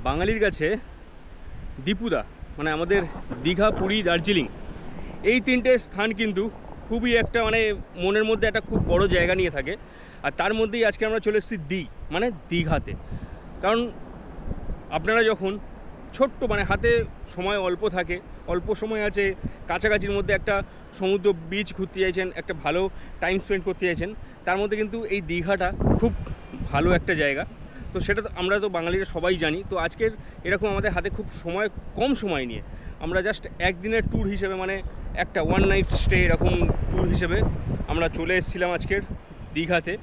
বাঙালির কাছে দীপুদা মানে আমাদের দীঘা, পুরী, দার্জিলিং এই তিনটে স্থান কিন্তু খুবই একটা মানে মনের মধ্যে একটা খুব বড় জায়গা নিয়ে থাকে। আর তার মধ্যেই আজকে আমরা চলে এসেছি মানে দীঘাতে। কারণ আপনারা যখন ছোট্ট মানে হাতে সময় অল্প থাকে, অল্প সময় আছে, কাছাকাছির মধ্যে একটা সমুদ্র বিচ ঘুরতে চাইছেন, একটা ভালো টাইম স্পেন্ড করতে চাইছেন, তার মধ্যে কিন্তু এই দীঘাটা খুব ভালো একটা জায়গা। তো সেটা তো আমরা তো বাঙালিরা সবাই জানি। তো আজকের এরকম আমাদের হাতে খুব কম সময় নিয়ে আমরা জাস্ট একদিনের ট্যুর হিসেবে মানে একটা ওয়ান নাইট স্টে এরকম ট্যুর হিসেবে আমরা চলে এসেছিলাম আজকের দীঘাতে।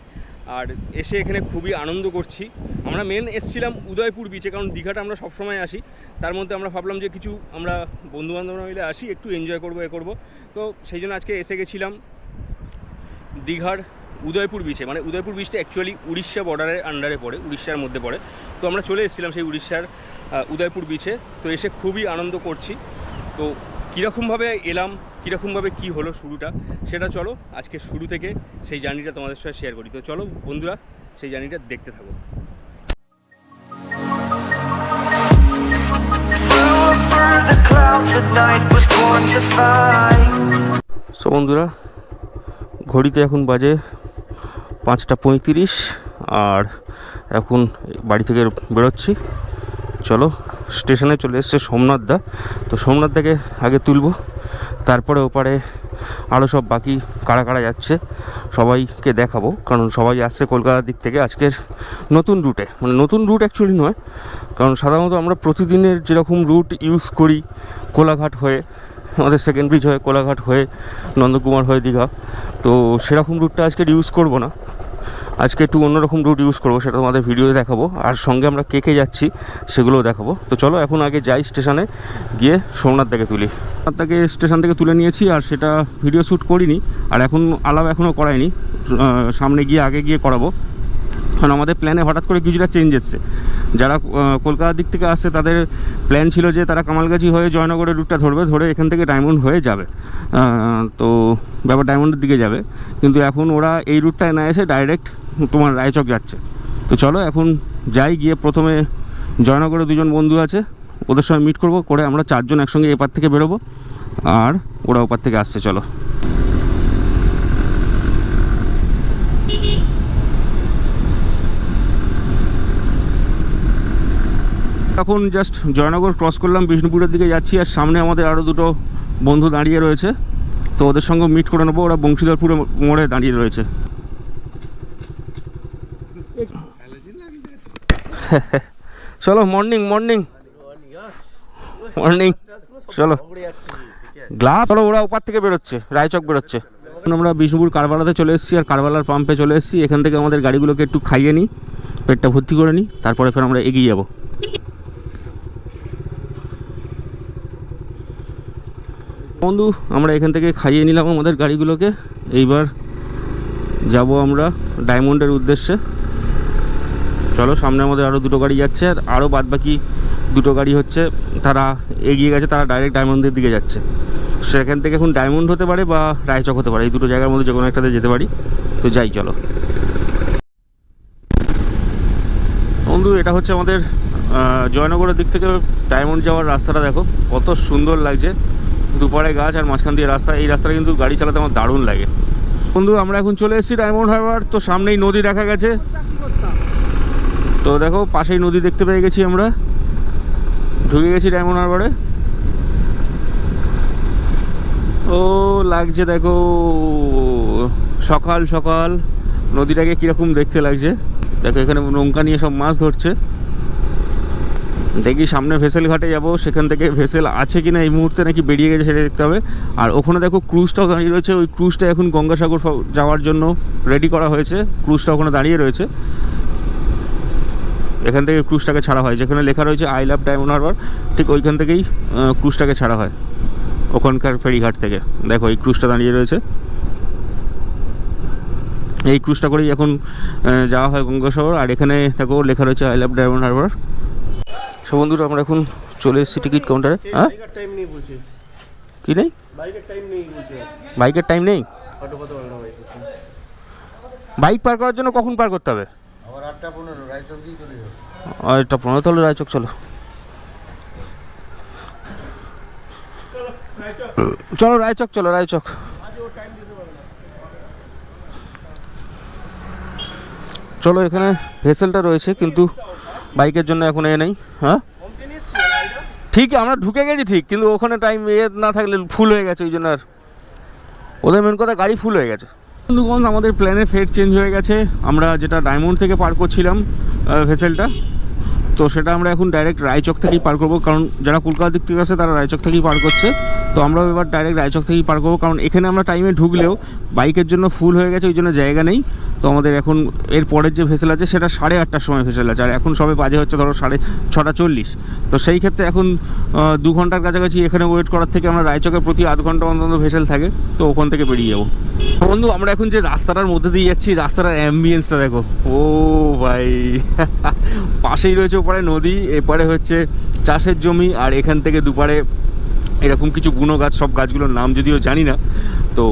আর এসে এখানে খুবই আনন্দ করছি। আমরা এসেছিলাম উদয়পুর বিচে, কারণ দীঘাটা আমরা সবসময় আসি। তার মধ্যে আমরা ভাবলাম যে কিছু আমরা বন্ধুবান্ধবরা মিলে আসি, একটু এনজয় করবো করবো। তো সেই জন্য আজকে এসে গেছিলাম দীঘার উদয়পুর বিচে। মানে উদয়পুর বিচটা অ্যাকচুয়ালি উড়িষ্যা বর্ডারের আন্ডারে পড়ে, উড়িষ্যার মধ্যে পড়ে। তো আমরা চলে এসেছিলাম সেই উড়িষ্যার উদয়পুর বিচে। তো এসে খুবই আনন্দ করছি। তো কীরকমভাবে এলাম, কীরকমভাবে কী হলো শুরুটা, সেটা চলো আজকে শুরু থেকে সেই জার্নিটা তোমাদের সাথে শেয়ার করি। তো চলো বন্ধুরা সেই জার্নিটা দেখতে থাকো। সো বন্ধুরা, ঘড়িতে এখন বাজে 5:35 আর এখন বাড়ি থেকে বেরোচ্ছি। চলো, স্টেশনে চলে এসছে সোমনাথদা। তো সোমনাথদাকে আগে তুলবো, তারপরে ওপারে আরও সব বাকি কারা কারা যাচ্ছে সবাইকে দেখাবো। কারণ সবাই আসছে কলকাতার দিক থেকে আজকের নতুন রুটে। মানে নতুন রুট অ্যাকচুয়ালি নয়, কারণ সাধারণত আমরা প্রতিদিনের যেরকম রুট ইউজ করি, কোলাঘাট হয়ে আমাদের সেকেন্ড ব্রিজ হয়ে কোলাঘাট হয়ে নন্দকুমার হয়ে দীঘা, তো সেরকম রুটটা আজকে ইউজ করব না। আজকে একটু অন্যরকম রুট ইউজ করবো, সেটা তোমাদের ভিডিওতে দেখাবো। আর সঙ্গে আমরা কে কে যাচ্ছি সেগুলোও দেখাবো। তো চলো এখন আগে যাই স্টেশনে, গিয়ে সোমনাথদাকে তুলি। সোমনাথদাকে স্টেশন থেকে তুলে নিয়েছি, আর সেটা ভিডিও শ্যুট করিনি, আর এখন আলাপ এখনও করাইনি। সামনে গিয়ে আগে গিয়ে করাবো। কারণ আমাদের প্ল্যানে হঠাৎ করে কিছুটা চেঞ্জ এসছে। যারা কলকাতার দিক থেকে আসছে তাদের প্ল্যান ছিল যে তারা কামালগাছি হয়ে জয়নগরের রুটটা ধরে এখান থেকে ডায়মন্ড হয়ে যাবে। তো ব্যাপার ডায়মন্ডের দিকে যাবে, কিন্তু এখন ওরা এই রুটটায় না এসে ডাইরেক্ট তোমার রায়চক যাচ্ছে। তো চলো এখন যাই, গিয়ে প্রথমে জয়নগরে দুজন বন্ধু আছে, ওদের সঙ্গে মিট করবো, করে আমরা চারজন একসঙ্গে এপার থেকে বেরোবো, আর ওরা ওপার থেকে আসছে। চলো এখন জাস্ট জয়নগর ক্রস করলাম, বিষ্ণুপুরের দিকে যাচ্ছি। আর সামনে আমাদের আরও দুটো বন্ধু দাঁড়িয়ে রয়েছে, তো ওদের সঙ্গে মিট করে নেবো। ওরা বংশীধরপুরে মোড়ে দাঁড়িয়ে রয়েছে। চলো, মর্নিং মর্নিং মর্নিং। চলো গ্লাস, চলো ওরা ওপার থেকে বেরোচ্ছে, রায়চক বেরোচ্ছে। এখন আমরা বিষ্ণুপুর কারবালাতে চলে এসেছি, আর কারবালার পাম্পে চলে এসেছি। এখান থেকে আমাদের গাড়িগুলোকে একটু খাইয়ে নিই, পেটটা ভর্তি করে নিই, তারপরে ফের আমরা এগিয়ে যাবো। বন্ধু আমরা এখান থেকে খাইয়ে নিলাম আমাদের গাড়িগুলোকে। এইবার যাব আমরা ডায়মন্ডের উদ্দেশ্যে। চলো, সামনে আমাদের আরও দুটো গাড়ি যাচ্ছে, আর আরও বাদবাকি দুটো গাড়ি হচ্ছে তারা এগিয়ে গেছে, তারা ডাইরেক্ট ডায়মন্ডের দিকে যাচ্ছে। সেখান থেকে এখন ডায়মন্ড হতে পারে বা রায়চক হতে পারে, এই দুটো জায়গার মধ্যে যে কোনো একটাতে যেতে পারি। তো যাই চলো বন্ধু, এটা হচ্ছে আমাদের জয়নগরের দিক থেকে ডায়মন্ড যাওয়ার রাস্তাটা। দেখো কত সুন্দর লাগছে, দুপারে গাছ আর মাঝখান দিয়ে রাস্তা। এই রাস্তাটা কিন্তু গাড়ি চালাতে আমার দারুণ লাগে। বন্ধু আমরা এখন চলে এসেছি ডায়মন্ড হারবার। তো সামনেই নদী দেখা গেছে, তো দেখো পাশেই নদী দেখতে পেয়ে গেছি। আমরা ঢুকে গেছি ডায়মন্ড হারবারে। ও লাগছে দেখো, সকাল সকাল নদীটাকে কীরকম দেখতে লাগছে। দেখো এখানে নৌকা নিয়ে সব মাছ ধরছে। দেখি সামনে ভেসেল ঘাটে যাব, সেখান থেকে ভেসেল আছে কিনা এই মুহূর্তে, নাকি বেরিয়ে গেছে সেটা দেখতে হবে। আর ওখানে দেখো ক্রুজটাও দাঁড়িয়ে রয়েছে। ওই ক্রুজটা এখন গঙ্গাসাগর যাওয়ার জন্য রেডি করা হয়েছে। ক্রুজটা ওখানে দাঁড়িয়ে রয়েছে। এখান থেকে ক্রুজটাকে ছাড়া হয়, যেখানে লেখা রয়েছে আই লাভ ডায়মন্ড হারবার, ঠিক ওইখান থেকেই ক্রুজটাকে ছাড়া হয়, ওখানকার ফেরিঘাট থেকে। দেখো এই ক্রুজটা দাঁড়িয়ে রয়েছে, এই ক্রুজটা করেই এখন যাওয়া হয় গঙ্গাসাগর। আর এখানে দেখো লেখা রয়েছে I love diamond Harbour. So বন্ধুরা আমরা এখন চলে এসেছি টিকিট কাউন্টারে। হ্যাঁ কি নেই? বাইকের টাইম নেই। বাইক পার করার জন্য কখন পার করতে হবে? 8:15 রায়চক দিয়ে চলে যাবে। আর এটা 15 তাহলে রায়চক চলো। চলো রায়চক, চলো রায়চক। চলো, এখানে ভেসেলটা রয়েছে কিন্তু বাইকের জন্য এখন এ নেই। হ্যাঁ ঠিক, আমরা ঢুকে গেছি ঠিক, কিন্তু ওখানে টাইম না থাকলে ফুল হয়ে গেছে, ওই জন্য আর ওদের মেন কথা গাড়ি ফুল হয়ে গেছে। বন্ধুগণ, আমাদের প্ল্যানের ফেট চেঞ্জ হয়ে গেছে। আমরা যেটা ডায়মন্ড থেকে পার করছিলাম ভেসেলটা, তো সেটা আমরা এখন ডাইরেক্ট রায়চক থেকেই পার করবো, কারণ যারা কলকাতার দিক থেকে আসে তারা রায়চক থেকেই পার করছে। তো আমরাও এবার ডাইরেক্ট রায়চক থেকেই পার করবো, কারণ এখানে আমরা টাইমে ঢুকলেও বাইকের জন্য ফুল হয়ে গেছে, ওই জন্য জায়গা নেই। তো আমাদের এখন এর পরের যে ভেসেল আছে সেটা 8:30টার সময় ভেসেল আছে, আর এখন সবে বাজে হচ্ছে ধরো 6:40। তো সেই ক্ষেত্রে এখন 2 ঘন্টার কাছাকাছি এখানে ওয়েট করার থেকে আমরা রায়চকের প্রতি আধ ঘন্টা অন্তত ভেসেল থাকে, তো ওখান থেকে বেরিয়ে যাবো। বন্ধু, আমরা এখন যে রাস্তাটার মধ্যে দিয়ে যাচ্ছি, রাস্তাটার অ্যাম্বিয়েন্সটা দেখো। ও ভাই, পাশেই রয়েছে ওপারে নদী, এপারে হচ্ছে চাষের জমি, আর এখান থেকে দুপারে এরকম কিছু বুনো গাছ, সব গাছগুলোর নাম যদিও জানি না। তো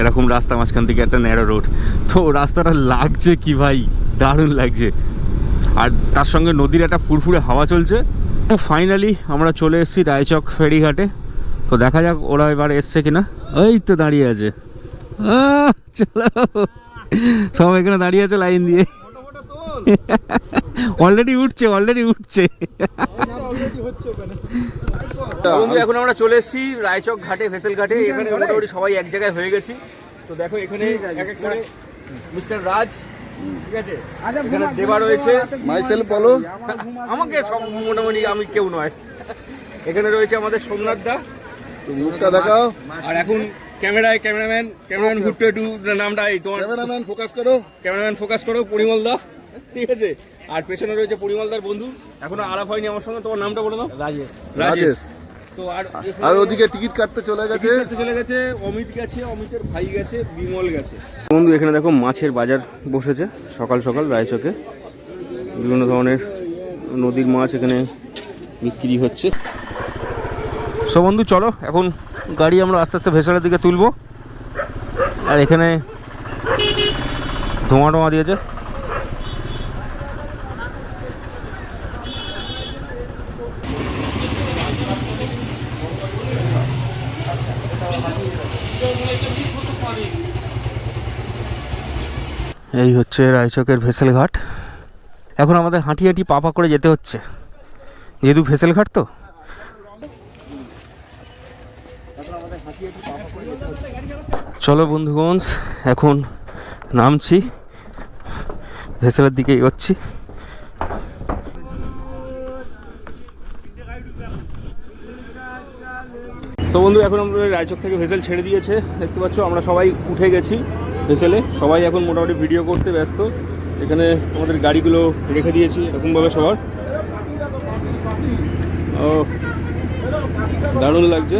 এরকম রাস্তা, মাঝখান থেকে একটা ন্যারো রোড। তো রাস্তাটা লাগছে কি ভাই, দারুণ লাগছে। আর তার সঙ্গে নদীর একটা ফুরফুরে হাওয়া চলছে। তো ফাইনালি আমরা চলে এসেছি রায়চক ফেরিঘাটে। তো দেখা যাক ওরা এবার এসছে কিনা। এই তো দাঁড়িয়ে আছে, চলো সব এখানে দাঁড়িয়ে আছে লাইন দিয়ে। অলরেডি উঠছে। বন্ধু, এখন আমরা চলে এসেছি রায়চক ঘাটে, ভেসেল ঘাটে। এখানে মোটামুটি সবাই এক জায়গায় হয়ে গেছি। তো দেখো এখানে এক এক করে মিস্টার রাজ, ঠিক আছে, এখানে দেবা রয়েছে, মাইসেলফ বলো, আমাকে সব মোটামুটি আমি কেউ নয়। এখানে রয়েছে আমাদের সোমনাথ দা, মুখটা দেখাও। আর এখন ক্যামেরাম্যান হুট্টু একটু নামটা এই তোমার, ক্যামেরাম্যান ফোকাস করো, পরিমল দা, ঠিক আছে। আর পেছনে রয়েছে পরিমলদার বন্ধু, এখনো আলাপ হয়নি আমার সঙ্গে। তোমার নামটা বলে দাও। রাজেশ। তো আর ওদিকে টিকিট কাটতে চলে গেছে অমিত গেছে, অমিতের ভাই গেছে, বিমল গেছে। বন্ধু, এখানে দেখো মাছের বাজার বসেছে সকাল সকাল রায়চকে। বিভিন্ন ধরনের নদীর মাছ এখানে বিক্রি হচ্ছে। সো বন্ধু, চলো এখন গাড়ি আমরা আস্তে আস্তে ভেসেলের দিকে তুলবো। আর এখানে ধোঁয়া দিয়েছে। এই হচ্ছে রায়চকের ভেসেল ঘাট। এখন আমাদের হাঁটি পা করে যেতে হচ্ছে, যেহেতু ভেসেল ঘাট। তো চলো বন্ধুগণ, এখন নামছি, ভেসেলের দিকে এগোচ্ছি। তো বন্ধু, এখন আমরা রায়চক থেকে ভেসেল ছেড়ে দিয়েছে, দেখতে পাচ্ছ। আমরা সবাই উঠে গেছি ভেসেলে, সবাই এখন মোটামুটি ভিডিও করতে ব্যস্ত। এখানে আমাদের গাড়িগুলো রেখে দিয়েছি এরকমভাবে সবার। ও দারুণ লাগছে।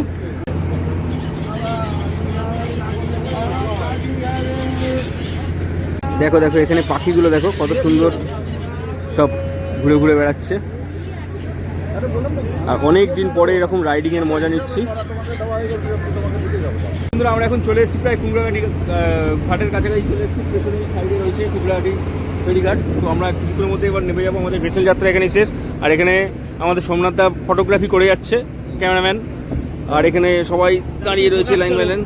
দেখো এখানে পাখিগুলো দেখো কত সুন্দর, সব ঘুরে ঘুরে বেড়াচ্ছে। আর অনেক দিন পরে এরকম রাইডিংয়ের মজা নিচ্ছি। বন্ধুরা, আমরা এখন চলে এসেছি প্রায় কুমড়াঘাটি ঘাটের কাছাকাছি চলে এসেছি। পেছনের সাইডে রয়েছে কুমড়াঘাটি ফেরিঘাট। তো আমরা কিছুক্ষণের মধ্যে এবার নেমে যাবো। আমাদের ভেসেল যাত্রা এখানে শেষ। আর এখানে আমাদের সোমনাথদা ফটোগ্রাফি করে যাচ্ছে, ক্যামেরাম্যান। আর এখানে সবাই দাঁড়িয়ে রয়েছে লাইন লাইন।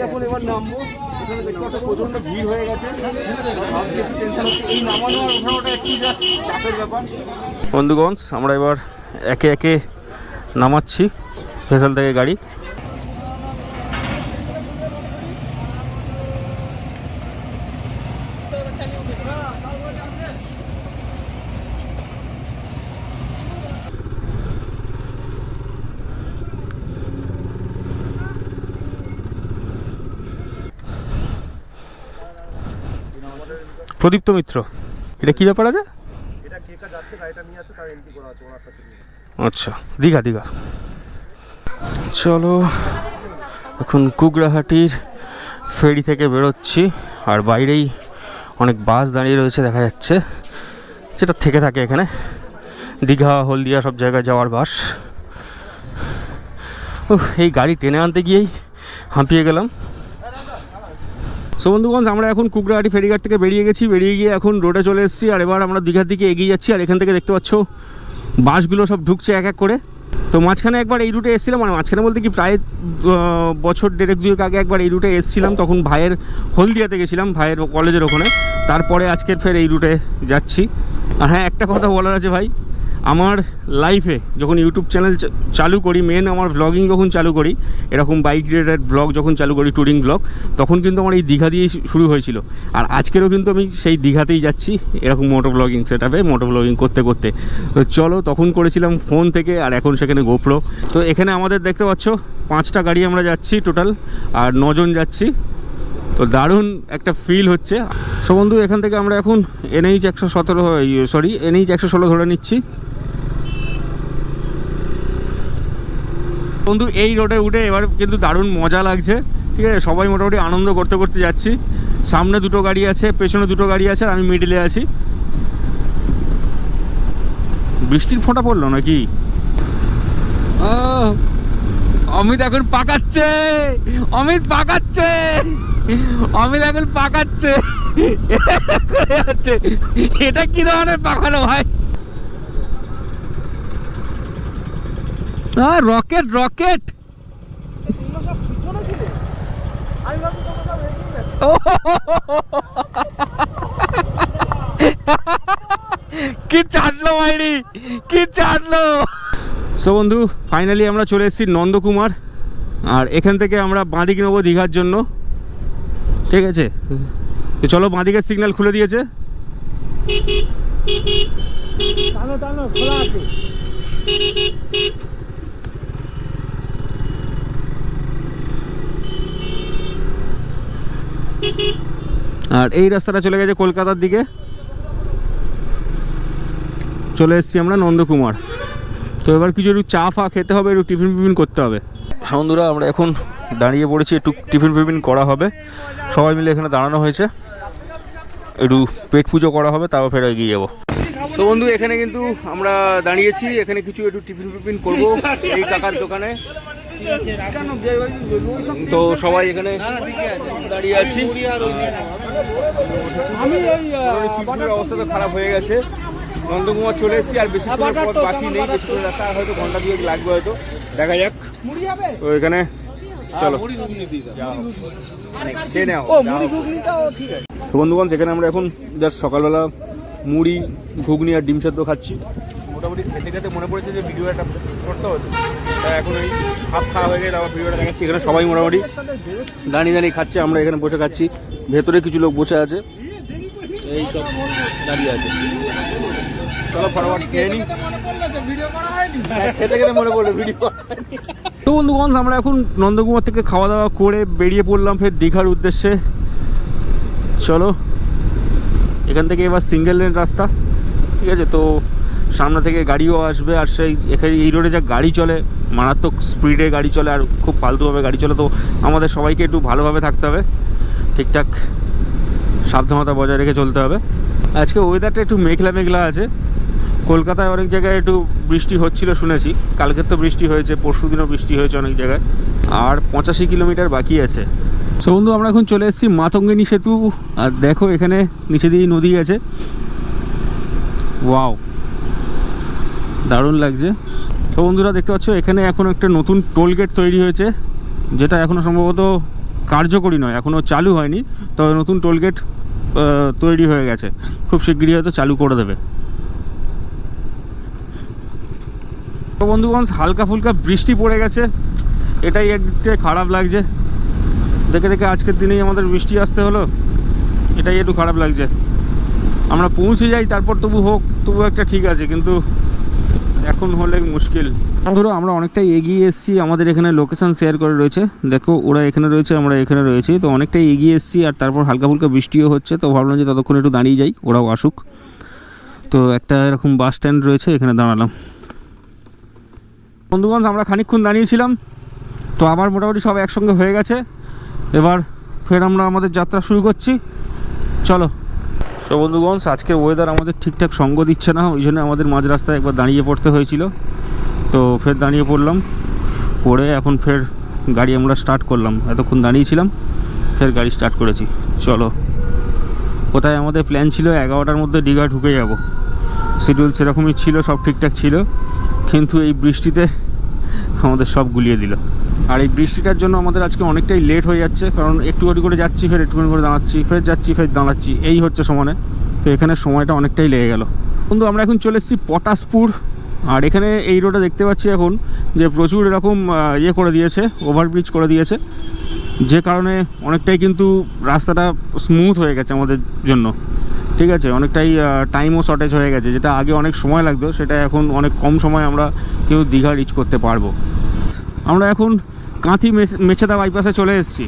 এখন এবার নামবো। এখানে দেখতে পাচ্ছ প্রচণ্ড ভিড় হয়ে গেছে, একটু টেনশন হচ্ছে। এই নামানো আর ওঠানোটা একটু জাস্ট চাপের ব্যাপার। বন্ধুগণ, আমরা এবার একে একে নামাচ্ছি ভেসেল থেকে গাড়ি। প্রদীপ্ত মিত্র, এটা কি ব্যাপার আছে? আচ্ছা, দীঘা। চলো, এখন কুগড়াহাটির ফেরি থেকে বেরোচ্ছি। আর বাইরেই অনেক বাস দাঁড়িয়ে রয়েছে দেখা যাচ্ছে, যেটা থেকে থাকে এখানে দীঘা, হলদিয়া সব জায়গায় যাওয়ার বাস। এই গাড়ি টেনে আনতে গিয়েই হাঁপিয়ে গেলাম। সো বন্ধুগণ, আমরা এখন কুকড়াহাটি ফেরিঘাট থেকে বেরিয়ে গেছি, বেরিয়ে গিয়ে এখন রোডে চলে এসেছি। আর এবার আমরা দীঘার দিকে এগিয়ে যাচ্ছি। আর এখান থেকে দেখতে পাচ্ছ বাসগুলো সব ঢুকছে এক এক করে। তো মাঝখানে একবার এই রুটে এসেছিলাম, মানে মাঝখানে বলতে কি প্রায় বছর দেড়েক দুয়েক আগে একবার এই রুটে এসেছিলাম, তখন ভাইয়ের হলদিয়াতে গেছিলাম, ভাইয়ের কলেজের ওখানে। তারপরে আজকের ফের এই রুটে যাচ্ছি। আর হ্যাঁ, একটা কথা বলার আছে ভাই, আমার লাইফে যখন ইউটিউব চ্যানেল চালু করি, মেন আমার ভ্লগিং যখন চালু করি, এরকম বাইক রিলেটেড ভ্লগ যখন চালু করি, ট্যুরিং ভ্লগ, তখন কিন্তু আমার এই দীঘা দিয়েই শুরু হয়েছিল। আর আজকেরও কিন্তু আমি সেই দীঘাতেই যাচ্ছি, এরকম মোটো ব্লগিং সেট আপে মোটো ব্লগিং করতে করতে। তো চলো, তখন করেছিলাম ফোন থেকে, আর এখন সেখানে গোপ্রো। তো এখানে আমাদের দেখতে পাচ্ছ 5টা গাড়ি আমরা যাচ্ছি টোটাল, আর 9 জন যাচ্ছি। তো দারুণ একটা ফিল হচ্ছে। সো বন্ধু, এখান থেকে আমরা এখন NH 116 ধরে নিচ্ছি। বন্ধু, এই রোডে উঠে এবার কিন্তু দারুণ মজা লাগছে, ঠিক আছে। সবাই মোটামুটি আনন্দ করতে করতে যাচ্ছি। সামনে 2টো গাড়ি আছে, পেছনে 2টো গাড়ি আছে, আর আমি মিডিলে আছি। বৃষ্টির ফোঁটা পড়লো নাকি? অমিত এখন পাকাচ্ছে, অমিত এখন পাকাচ্ছে। এটা কি ধরনের পাকানো ভাই? Rocket rocket. কি চাটলো ভাইরি, কি চাটলো। সো বন্ধু, ফাইনালি আমরা চলে এসেছি নন্দকুমার। আর এখান থেকে আমরা বাঁদিক নেবো দীঘার জন্য, ঠিক আছে। তো চলো, বাঁদিকের সিগন্যাল খুলে দিয়েছে। আর এই রাস্তাটা চলে গেছে কলকাতার দিকে। চলে এসেছি আমরা নন্দকুমার। তো এবার কিছু একটু চা ফা খেতে হবে, একটু টিফিন ফিফিন করতে হবে। বন্ধুরা, আমরা এখন দাঁড়িয়ে পড়েছি, একটু টিফিন ফিফিন করা হবে। সবাই মিলে এখানে দাঁড়ানো হয়েছে, একটু পেট পুজো করা হবে, তারপর ফের এগিয়ে যাবো। তো বন্ধু, এখানে কিন্তু আমরা দাঁড়িয়েছি, এখানে কিছু একটু টিফিন ফিফিন করবো এই কাকার দোকানে। তো সবাই এখানে দাঁড়িয়ে আছি। অবস্থা তো খারাপ হয়ে গেছে। নন্দকুমার চলে এসেছি, আর বেশি পথ বাকি নেই, বেশি করে রাস্তা হয়তো ঘন্টা 2 লাগবে, হয়তো দেখা যাক। তো এখানে চলো খেয়ে নেওয়া। তো বন্ধুগণ, সেখানে আমরা এখন জাস্ট সকালবেলা মুড়ি, ঘুগনি আর ডিম সেদ্ধ খাচ্ছি। মোটামুটি খেতে খেতে মনে পড়েছে যে ভিডিও একটা করতে হতো, তাই এখন ওই হাফ খাওয়া হয়ে গেলে আবার ভিডিওটা দেখাচ্ছি। এখানে সবাই মোটামুটি দাঁড়িয়ে দাঁড়িয়ে খাচ্ছে, আমরা এখানে বসে খাচ্ছি। ভেতরে কিছু লোক বসে আছে, এই সব দাঁড়িয়ে আছে। চলো ফটাফট খেয়ে নিই, খেতে খেতে মনে পড়লো ভিডিও। তো বন্ধুগণ, আমরা এখন নন্দকুমার থেকে খাওয়া দাওয়া করে বেরিয়ে পড়লাম ফের দীঘার উদ্দেশ্যে। চলো, এখান থেকে এবার সিঙ্গেল লেন রাস্তা, ঠিক আছে। তো সামনে থেকে গাড়িও আসবে, আর সেই এখানে এই রোডে যা গাড়ি চলে, মারাত্মক স্পিডে গাড়ি চলে, আর খুব ফালতুভাবে গাড়ি চলে। তো আমাদের সবাইকে একটু ভালোভাবে থাকতে হবে, ঠিকঠাক সাবধানতা বজায় রেখে চলতে হবে। আজকে ওয়েদারটা একটু মেঘলা মেঘলা আছে। কলকাতায় অনেক জায়গায় একটু বৃষ্টি হচ্ছিল শুনেছি, কালকের তো বৃষ্টি হয়েছে, পরশু দিনও বৃষ্টি হয়েছে অনেক জায়গায়। আর 85 কিলোমিটার বাকি আছে। সো বন্ধু, আমরা এখন চলে এসেছি মাতঙ্গিনী সেতু। আর দেখো, এখানে নিচে দিয়ে নদী আছে। ওয়াও, দারুণ লাগছে। তো বন্ধুরা, দেখতে পাচ্ছ এখানে এখন একটা নতুন টোল গেট তৈরি হয়েছে, যেটা এখনও সম্ভবত কার্যকরী নয়, এখনও চালু হয়নি। তবে নতুন টোল গেট তৈরি হয়ে গেছে, খুব শিগগিরই হয়তো চালু করে দেবে। তো বন্ধুগণ, হালকা ফুলকা বৃষ্টি পড়ে গেছে, এটাই একদিক থেকে খারাপ লাগছে। দেখে দেখে আজকের দিনেই আমাদের বৃষ্টি আসতে হলো, এটাই একটু খারাপ লাগছে। আমরা পৌঁছে যাই তারপর তবু হোক, তবু একটা ঠিক আছে, কিন্তু এখন হলে মুশকিল। ধরো আমরা অনেকটাই এগিয়ে এসেছি, আমাদের এখানে লোকেশান শেয়ার করে রয়েছে, দেখো ওরা এখানে রয়েছে, আমরা এখানে রয়েছি। তো অনেকটাই এগিয়ে এসেছি, আর তারপর হালকা ফুলকা বৃষ্টিও হচ্ছে। তো ভাবলাম যে ততক্ষণ একটু দাঁড়িয়ে যাই, ওরাও আসুক। তো একটা এরকম বাস স্ট্যান্ড রয়েছে, এখানে দাঁড়ালাম। বন্ধুগণ, আমরা খানিকক্ষণ দাঁড়িয়েছিলাম, তো আবার মোটামুটি সব একসঙ্গে হয়ে গেছে। এবার ফের আমরা আমাদের যাত্রা শুরু করছি, চলো। তো বন্ধুগণ, আজকের ওয়েদার আমাদের ঠিকঠাক সঙ্গ দিচ্ছে না, ওই জন্য আমাদের মাঝ রাস্তায় একবার দাঁড়িয়ে পড়তে হয়েছিল। তো ফের দাঁড়িয়ে পড়লাম, পড়ে এখন ফের গাড়ি আমরা স্টার্ট করলাম। এতক্ষণ দাঁড়িয়েছিলাম, ফের গাড়ি স্টার্ট করেছি। চলো, কোথায় আমাদের প্ল্যান ছিল 11টার মধ্যে দীঘা ঢুকে যাব, শিডিউল সেরকমই ছিল, সব ঠিকঠাক ছিল, কিন্তু এই বৃষ্টিতে আমাদের সব গুলিয়ে দিল। আর এই বৃষ্টিটার জন্য আমাদের আজকে অনেকটাই লেট হয়ে যাচ্ছে, কারণ একটুখানি করে যাচ্ছি, ফের একটুখানি করে দাঁড়াচ্ছি, ফের যাচ্ছি, ফের দাঁড়াচ্ছি, এই হচ্ছে সমানে। তো এখানে সময়টা অনেকটাই লেগে গেল। কিন্তু আমরা এখন চলে এসেছি পটাশপুর। আর এখানে এই রোডে দেখতে পাচ্ছি এখন যে প্রচুর এরকম ইয়ে করে দিয়েছে, ওভারব্রিজ করে দিয়েছে, যে কারণে অনেকটাই কিন্তু রাস্তাটা স্মুথ হয়ে গেছে আমাদের জন্য। ঠিক আছে, অনেকটাই টাইমও শর্টেজ হয়ে গেছে, যেটা আগে অনেক সময় লাগতো সেটা এখন অনেক কম সময় আমরা কিন্তু দীঘা রিচ করতে পারবো। আমরা এখন কাঁথি মেছেদা বাইপাসে চলে এসেছি।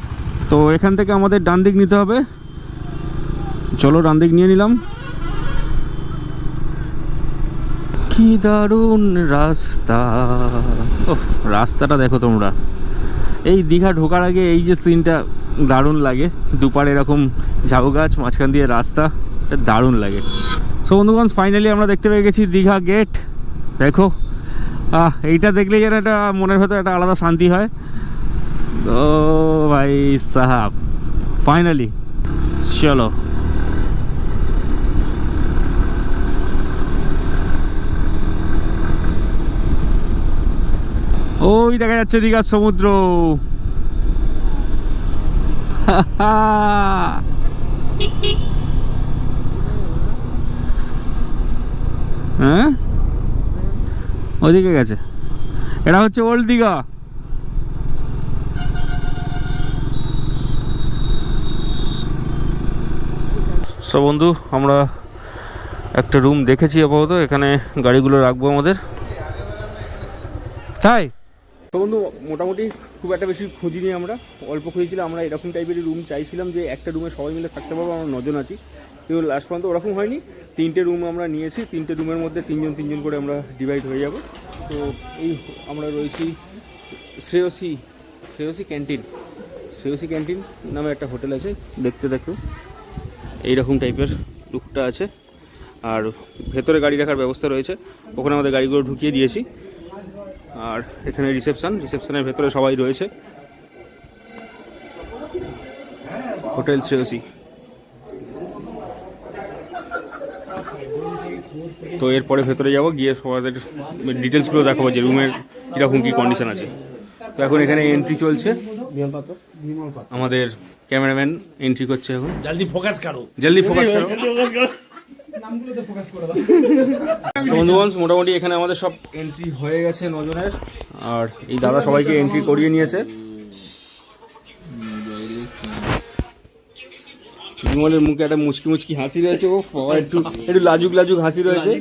তো এখান থেকে আমাদের ডান দিক নিতে হবে। চলো ডান দিক নিয়ে নিলাম। কি দারুণ রাস্তা! ওহ, রাস্তাটা দেখো তোমরা। এই দীঘা ঢোকার আগে এই যে সিনটা দারুণ লাগে, দুপারে এরকম ঝাউ গাছ, মাঝখান দিয়ে রাস্তা, এটা দারুণ লাগে। সো বন্ধুগণ, ফাইনালি আমরা দেখতে পেয়ে গেছি দীঘা গেট। দেখো, এইটা দেখলে যেন একটা মনের ভেতর একটা আলাদা শান্তি হয়। ও ভাই সাহাব, ফাইনালি চলো। ওই দেখা যাচ্ছে দীঘার সমুদ্র। হ্যাঁ, ওইদিকে গেছে। এটা হচ্ছে ওল্ড দীঘা। সো বন্ধু, আমরা একটা রুম দেখেছি আপাতত, এখানে গাড়িগুলো রাখবো আমাদের, তাই। তো বন্ধু, মোটামুটি খুব একটা বেশি খুঁজিনি, আমরা অল্প খুঁজেছিলাম। আমরা এরকম টাইপেরই রুম চাইছিলাম, যে একটা রুমে সবাই মিলে থাকতে পারবো, আমরা 9 জন আছি, কিন্তু লাস্ট পর্যন্ত ওরকম হয়নি। 3টে রুম আমরা নিয়েছি, 3টে রুমের মধ্যে 3 জন করে আমরা ডিভাইড হয়ে যাব। তো এই আমরা রয়েছি শ্রেয়সী ক্যান্টিন নামে একটা হোটেল আছে, দেখতে দেখো এইরকম টাইপের লুকটা আছে। আর ভেতরে গাড়ি রাখার ব্যবস্থা রয়েছে, ওখানে আমাদের গাড়িগুলো ঢুকিয়ে দিয়েছি। আর এখানে রিসেপশনের ভেতরে সবাই রয়েছে। হোটেল শ্রেয়সী। তো এরপরে ভেতরে যাব, গিয়ে সবাইদের ডিটেলসগুলো দেখাবো যে রুমের কীরকম কী কন্ডিশন আছে। তো এখন এখানে এন্ট্রি চলছে, আমাদের ক্যামেরাম্যান এন্ট্রি করছে এখন। জলদি ফোকাস করো। বন্ধুগণ, মোটামুটি এখানে আমাদের সব এন্ট্রি হয়ে গেছে 9 জনের। আর এই দাদা সবাইকে এন্ট্রি করিয়ে নিয়েছে। বিমলের মুখে একটা মুচকি হাসি রয়েছে, ও একটু লাজুক হাসি রয়েছে।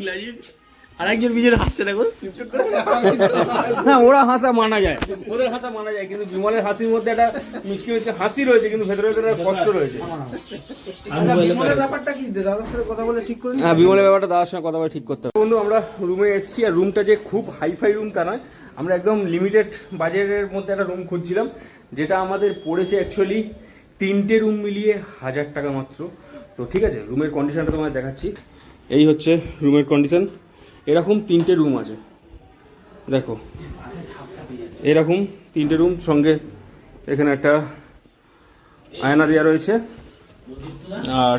হ্যাঁ, ওরা হাসা মানা যায়, ওদের হাসা মানা যায়, কিন্তু বিমলের হাসির মধ্যে একটা মিচকি হাসি রয়েছে, কিন্তু ভেতরে কষ্ট রয়েছে। হ্যাঁ, বিমলের ব্যাপারটা দাদার সঙ্গে কথা বলে ঠিক করতে হবে। বন্ধু, আমরা রুমে এসেছি। আর রুমটা যে খুব হাইফাই রুম তা নয়, আমরা একদম লিমিটেড বাজেটের মধ্যে একটা রুম খুঁজছিলাম, যেটা আমাদের পড়েছে অ্যাকচুয়ালি 3টে রুম মিলিয়ে 1000 টাকা মাত্র। তো ঠিক আছে, রুমের কন্ডিশনটা তোমায় দেখাচ্ছি। এই হচ্ছে রুমের কন্ডিশন। এরকম 3টে রুম আছে, দেখো এরকম 3টে রুম, সঙ্গে এখানে একটা আয়না দেওয়া রয়েছে। আর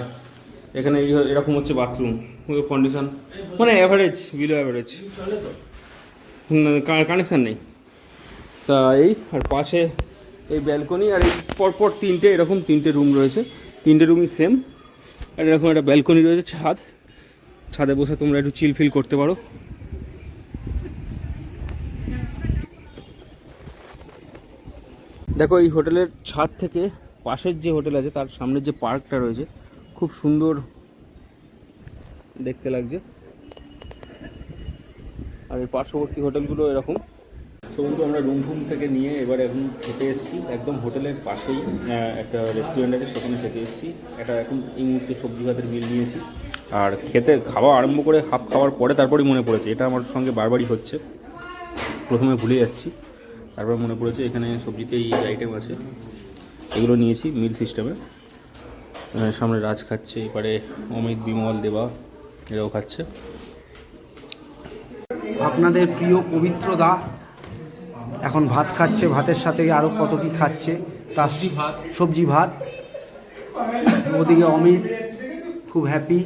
এখানে এরকম হচ্ছে বাথরুম কন্ডিশন, মানে অ্যাভারেজ, বিলো অ্যাভারেজ, কানেকশান নেই। তা এই আর পাশে এই ব্যালকনি, আর এই পরপর 3টে এরকম 3টে রুম রয়েছে। 3টে রুমই সেম। আর এরকম একটা ব্যালকনি রয়েছে, ছাদে বসে তোমরা একটু চিল ফিল করতে পারো। দেখো, এই হোটেলের ছাদ থেকে পাশের যে হোটেল আছে তার সামনের যে পার্কটা রয়েছে, খুব সুন্দর দেখতে লাগছে। আর এই পার্শ্ববর্তী হোটেলগুলো এরকম। তো বন্ধু, আমরা রুম থেকে নিয়ে এবার এখন খেতে এসেছি। একদম হোটেলের পাশেই একটা রেস্টুরেন্ট আছে, সেখানে খেতে এসেছি। এখন এই মুহূর্তে সবজি ভাতের মিল নিয়েছি। আর খাওয়া আরম্ভ করে হাফ খাওয়ার পরে তারপরেই মনে পড়েছে, এটা আমার সঙ্গে বারবারই হচ্ছে, প্রথমে ভুলে যাচ্ছি, তারপর মনে পড়েছে এখানে সবজিতে এই আইটেম আছে, এগুলো নিয়েছি মিল সিস্টেমে। সামনে রাজ খাচ্ছে, এবারে অমিত, বিমল, দেবা এরাও খাচ্ছে। আপনাদের প্রিয় পবিত্র দা এখন ভাত খাচ্ছে, ভাতের সাথে আরও কত কি খাচ্ছে, তার সবজি ভাত। ওদিকে অমিত খুব হ্যাপি,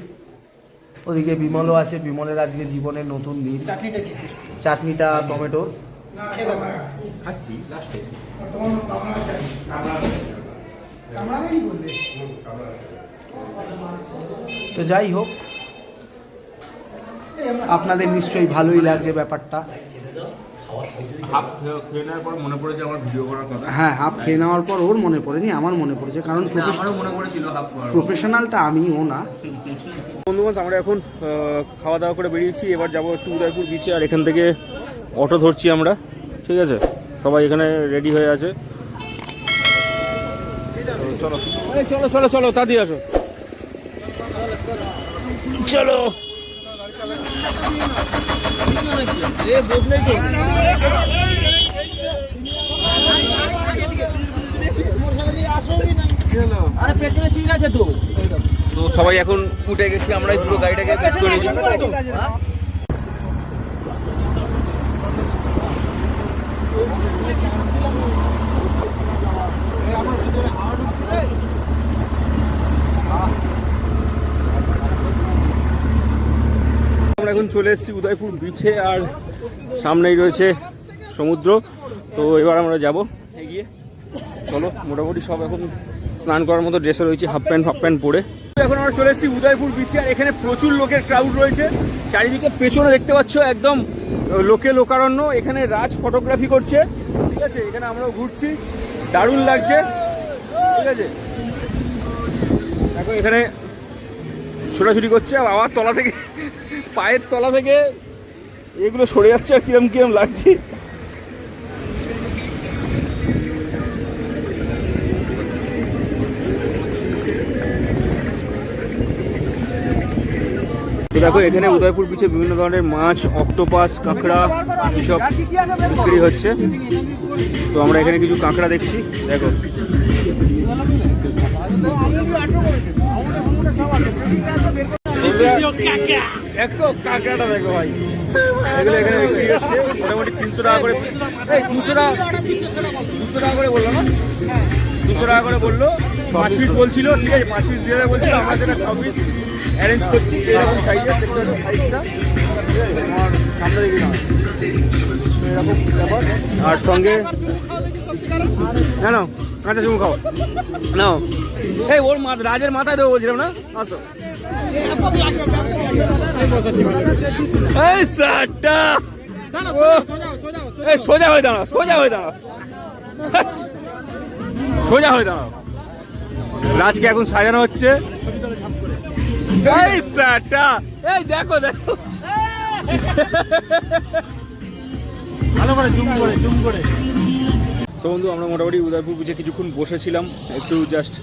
ওদিকে বিমলও আছে, বিমলের আজকে জীবনের নতুন দিন। চাটনিটা টমেটোর। তো যাই হোক, আপনাদের নিশ্চয়ই ভালোই লাগছে ব্যাপারটা। হাফ খেয়ে নেওয়ার পর মনে পড়েছে আমার ভিডিও করার কথা। হ্যাঁ, হাফ খেয়ে নেওয়ার পর ওর মনে পড়েনি, আমার মনে পড়েছে, কারণ আমারও মনে পড়েছিল হাফ খাওয়ার। প্রফেশনালটা আমিও না। বন্ধুগণ, আমরা এখন খাওয়া দাওয়া করে বেরিয়েছি, এবার যাবো একটু উদয়পুর বিচে, আর এখান থেকে অটো ধরছি আমরা। ঠিক আছে, সবাই এখানে রেডি হয়ে আছে। চলো চলো চলো চলো, তাড়াতাড়ি আসো, চলো। তো সবাই এখন উঠে গেছি, আমরা পুরো গাড়িটাকে পিচ করে নিয়েছি। আমরা এখন চলে এসেছি উদয়পুর বিচে, আর সামনেই রয়েছে সমুদ্র। তো এবার আমরা যাব এগিয়ে। চলো, মোটামুটি সব এখন স্নান করার মতো ড্রেসে রয়েছে, হাফ প্যান্ট পরে। এখন আমরা চলে এসেছি উদয়পুর বিচে, আর এখানে প্রচুর লোকের ক্রাউড রয়েছে। চারিদিকে পেছনে দেখতে পাচ্ছ একদম লোকে লোকারণ্য। এখানে রাজ ফটোগ্রাফি করছে, ঠিক আছে, এখানে আমরাও ঘুরছি, দারুণ লাগছে। ঠিক আছে, দেখো এখানে ছোটাছুটি করছে, আর আমার তলা থেকে, পায়ের তলা থেকে এগুলো সরে যাচ্ছে, আর কিরম কিরম লাগছে। দেখো এখানে উদয়পুর বিচে বিভিন্ন ধরনের মাছ, অক্টোপাস, কাঁকড়া এসব বিক্রি হচ্ছে। তো আমরা এখানে কিছু কাঁকড়া দেখছি, দেখো। একটু কাঁকড়াটা দেখো ভাই, এগুলো এখানে বিক্রি হচ্ছে মোটামুটি 300 টাকা করে। 200 টাকা করে বললো না, 200 টাকা করে বললো। 5 পিস বলছিল, ঠিক আছে, 5 পিস দিয়ে বলছিল, আমরা সেটা 6 পিস অ্যারেঞ্জ করছি। এরকম সাইজের দেখতে হবে, সাইজটা আমার সামনে দেখি না, এরকম ব্যাপার। আর সঙ্গে না কাঁচা চুমু খাও নাও। এই ওর রাজের মাথায় দেবো বলছিলাম না, আসো। এই সারটা সোজা হয়ে দাঁড়াও, সোজা হয়ে দাঁড়াও, সোজা হয়ে দাঁড়াও। রাজকে এখন সাজানো হচ্ছে। এই সারটা, এই দেখো দেখো, ভালো করে জুম করে। তো বন্ধু, আমরা মোটামুটি উদয়পুর বিচে কিছুক্ষণ বসেছিলাম, একটু জাস্ট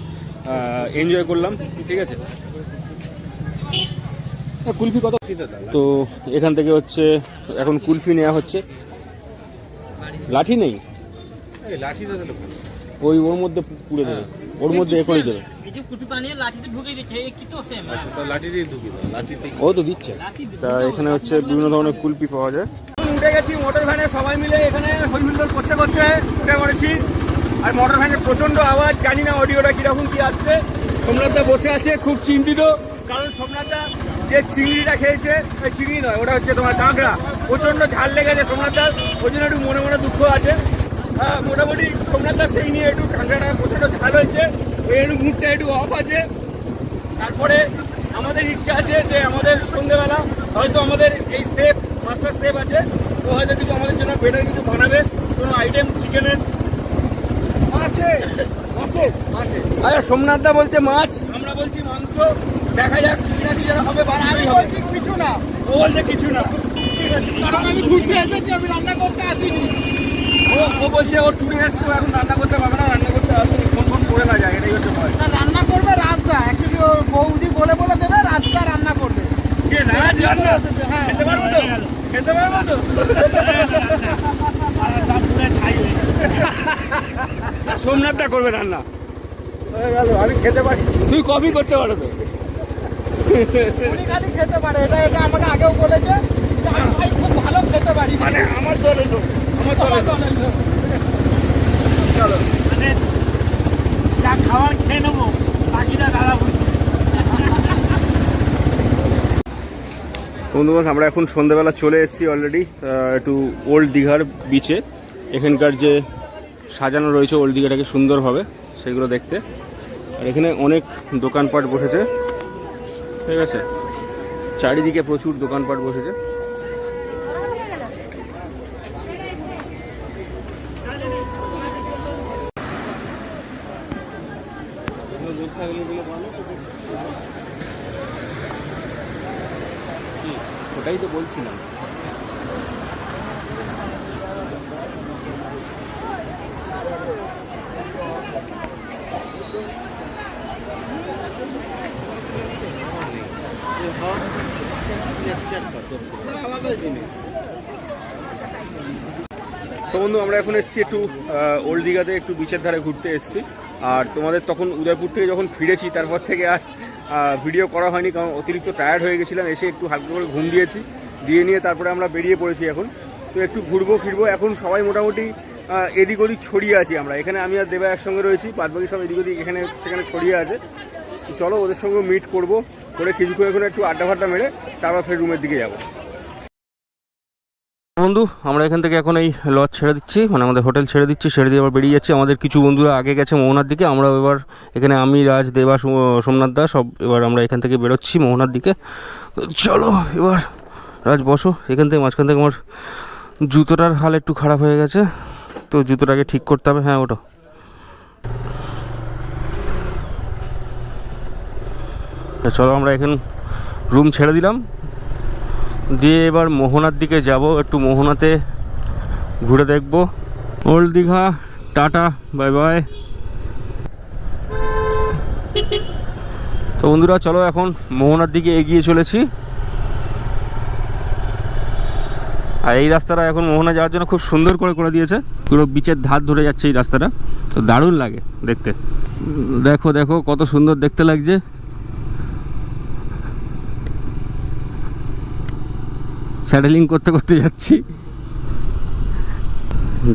এনজয় করলাম। ঠিক আছে, কুলফি কত? তো এখান থেকে হচ্ছে এখন কুলফি নেওয়া হচ্ছে। লাঠি নেই, ওই ওর মধ্যে পুড়ে দেবে, ওর মধ্যে করে দেবে। ও তো দিচ্ছে। তা এখানে হচ্ছে বিভিন্ন ধরনের কুলফি পাওয়া যায়। উঠে গেছি মোটর ভ্যানে, সবাই মিলে এখানে হইহুল্লোড় করতে করতে উঠে পড়েছি। আর মোটর ভ্যানের প্রচণ্ড আওয়াজ, জানি না অডিওটা কীরকম কী আসছে। সোমনাথদা বসে আছে খুব চিন্তিত, কারণ সোমনাথদা যে চিংড়িটা খেয়েছে, ওই চিংড়ি নয়, ওটা হচ্ছে তোমার কাঁকড়া, প্রচণ্ড ঝাল লেগেছে সোমনাথদার, ওই জন্য একটু মনে মনে দুঃখ আছে। মোটামুটি সোমনাথদা সেই নিয়ে একটু কাঁকড়াটা প্রচণ্ড ঝাল হয়েছে, ওই একটু মুডটা একটু অফ আছে। তারপরে আমাদের ইচ্ছা আছে যে আমাদের সন্ধ্যেবেলা হয়তো আমাদের এই শেফ, মাস্টার শেফ আছে, ও হয়তো কিছু আমাদের জন্য বেটার কিছু বানাবে, কোনো আইটেম চিকেনের আছে। আচ্ছা, সোমনাথদা বলছে মাছ, আমরা বলছি মাংস, দেখা যাক কি যেন হবে, বানাবেই হবে। কিছু না, ও বলছে কিছু না, কারণ আমি ঘুরতে এসেছি, আমি রান্না করতে আসিনি। ও বলছে ও টুরে এসছে, এখন রান্না করতে পারবে না, রান্না করতে আসেনি, ফোন করে না যায়, এটাই হচ্ছে ভয়। রান্না করবে রাজদা, অ্যাকচুয়ালি ও বৌদি বলে দেবে, রাজদা রান্না করবে। খেতে পারবো তো, খেতে পারবো তো। সোমনাথদা করবে রান্না, আমি খেতে পারি, তুই কফি করতে পারো তো। উনি খালি খেতে পারে, এটা আমাকে আগেও বলেছে যে আমি ভাই খুব ভালো খেতে পারি, মানে আমার দলে তো, আমার দলে তো। চলো, মানে যা খাওয়ার খেয়ে নেবো, বন্ধুগণ আমরা এখন সন্ধ্যাবেলা চলে এসেছি অলরেডি একটু ওল্ড দীঘার বিচে। এখানকার যে সাজানো রয়েছে ওল্ড দীঘাটাকে সুন্দরভাবে, সেগুলো দেখতে। আর এখানে অনেক দোকানপাট বসেছে, ঠিক আছে, চারিদিকে প্রচুর দোকানপাট বসেছে। ওটাই তো বলছিলাম। তো বন্ধু আমরা এখন এসেছি একটু ওল্ড দীঘাতে, একটু বিচের ধারে ঘুরতে এসেছি। আর তোমাদের তখন উদয়পুর থেকে যখন ফিরেছি তারপর থেকে আর ভিডিও করা হয়নি, কারণ অতিরিক্ত টায়ার্ড হয়ে গেছিলাম। এসে একটু হালকা করে ঘুম দিয়েছি, দিয়ে নিয়ে তারপরে আমরা বেরিয়ে পড়েছি এখন। তো একটু ঘুরবো ফিরবো। এখন সবাই মোটামুটি এদিক ওদিক ছড়িয়ে আছি আমরা। এখানে আমি আর দেবা একসঙ্গে রয়েছি, বাদবাকি সব এদিক ওদিক এখানে সেখানে ছড়িয়ে আছে। চলো ওদের সঙ্গে মিট করবো, করে কিছুক্ষণ এখানে একটু আড্ডা ফাড্ডা মেরে তারপর ফের রুমের দিকে যাবো। বন্ধু আমরা এখান থেকে এখন এই লজ ছেড়ে দিচ্ছি, মানে আমাদের হোটেল ছেড়ে দিচ্ছি, ছেড়ে দিয়ে আবার বেরিয়ে যাচ্ছি। আমাদের কিছু বন্ধুরা আগে গেছে মোহনার দিকে, আমরা এবার এখানে আমি, রাজ, দেবা, সোমনাথ দা সব এবার আমরা এখান থেকে বেরোচ্ছি মোহনার দিকে। তো চলো এবার রাজ বসো এখান থেকে। মাঝখান থেকে আমার জুতোটার হাল একটু খারাপ হয়ে গেছে, তো জুতোটাকে ঠিক করতে হবে। হ্যাঁ ওটা চলো আমরা এখন রুম ছেড়ে দিলাম, দিয়ে এবার মোহনার দিকে যাব। একটু মোহনাতে ঘুরে দেখব। Old Digha tata, bye by. তো বন্ধুরা চলো এখন মোহনার দিকে এগিয়ে চলেছি। আর এই রাস্তাটা এখন মোহনা যাওয়ার জন্য খুব সুন্দর করে দিয়েছে, পুরো বিচের ধার ধরে যাচ্ছে এই রাস্তাটা, তো দারুণ লাগে দেখতে। দেখো দেখো কত সুন্দর দেখতে লাগছে। স্যাডেলিং করতে করতে যাচ্ছি,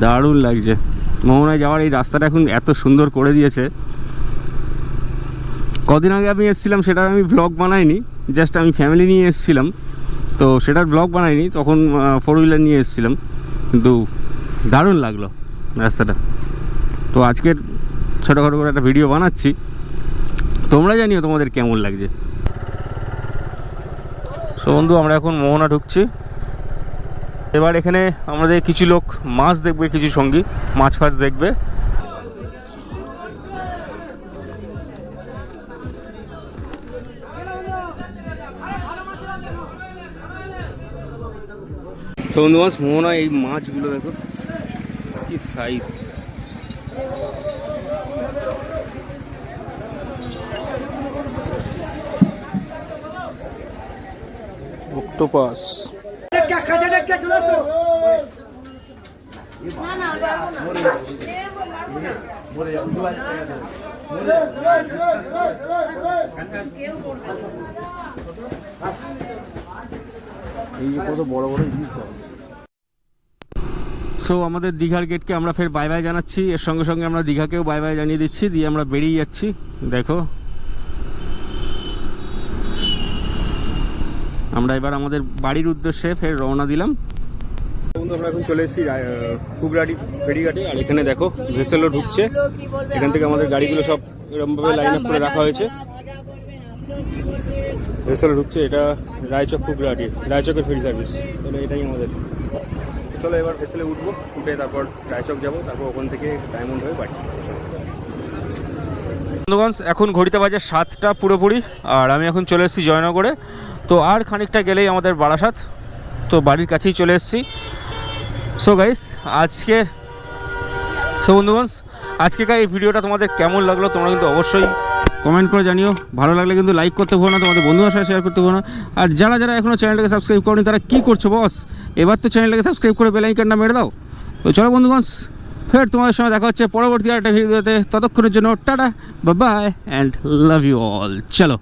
দারুণ লাগছে। মোহনায় যাওয়ার এই রাস্তাটা এখন এত সুন্দর করে দিয়েছে। কদিন আগে আমি এসেছিলাম, সেটার আমি ব্লগ বানাইনি, জাস্ট আমি ফ্যামিলি নিয়ে এসেছিলাম, তো সেটার ব্লগ বানাইনি, তখন 4 হুইলার নিয়ে এসেছিলাম। কিন্তু দারুণ লাগলো রাস্তাটা। তো আজকের ছোটোখাটো করে একটা ভিডিও বানাচ্ছি, তোমরা জানিও তোমাদের কেমন লাগছে। সো বন্ধু আমরা এখন মোহনা ঢুকছি। এবার এখানে আমাদের কিছু লোক মাছ দেখবে, কিছু সঙ্গী মাছ ফাছ দেখবে। সো বন্ধু মাছ মোহনা, এই মাছগুলো দেখো কি সাইজ। অক্টোপাস। কত বড় বড় ইলিশ। সো আমাদের দীঘার গেটকে আমরা ফের বাই বাই জানাচ্ছি, এর সঙ্গে সঙ্গে আমরা দীঘাকেও বাই বাই জানিয়ে দিচ্ছি, দিয়ে আমরা বেরিয়ে যাচ্ছি। দেখো আমরা এবার আমাদের বাড়ির উদ্দেশ্যে ফের রওনা দিলাম। বন্ধু আমরা এখন চলে এসেছি কুবরাটি ফেরিঘাটে। আর এখানে দেখো ভেসেলও ঢুকছে, এখান থেকে আমাদের গাড়িগুলো সব এরকমভাবে লাইন আপ করে রাখা হয়েছে। ভেসেল ঢুকছে, এটা রায়চক কুবরাটি, রায়চকের ফেরি সার্ভিস। তাহলে এটাই আমাদের। চলো এবার ভেসেলে উঠবো, উঠে তারপর রায়চক যাবো, তারপর ওখান থেকে ডায়মন্ড হয়ে বাড়ি। বন্ধুগণ এখন ঘড়িতে বাজে 7টা পুরোপুরি, আর আমি এখন চলে এসেছি জয়নগরে। তো আর খানিকটা গেলেই আমাদের বারাসাত, তো বাড়ির কাছেই চলে এসেছি। সো গাইস বন্ধুগণ আজকেকার এই ভিডিওটা তোমাদের কেমন লাগলো তোমরা কিন্তু অবশ্যই কমেন্ট করে জানিও। ভালো লাগলে কিন্তু লাইক করতে ভুলো না, তোমাদের বন্ধুদের সাথে শেয়ার করতে ভুলো না। আর যারা যারা এখনও চ্যানেলটাকে সাবস্ক্রাইব করনি তারা কী করছো বস, এবার তো চ্যানেলটাকে সাবস্ক্রাইব করে বেল আইকনটা মেরে দাও। তো চলো বন্ধুগণ ফের তোমাদের সঙ্গে দেখা হচ্ছে পরবর্তী একটা ভিডিওতে। ততক্ষণের জন্য টাটা, bye bye and love you all. চলো।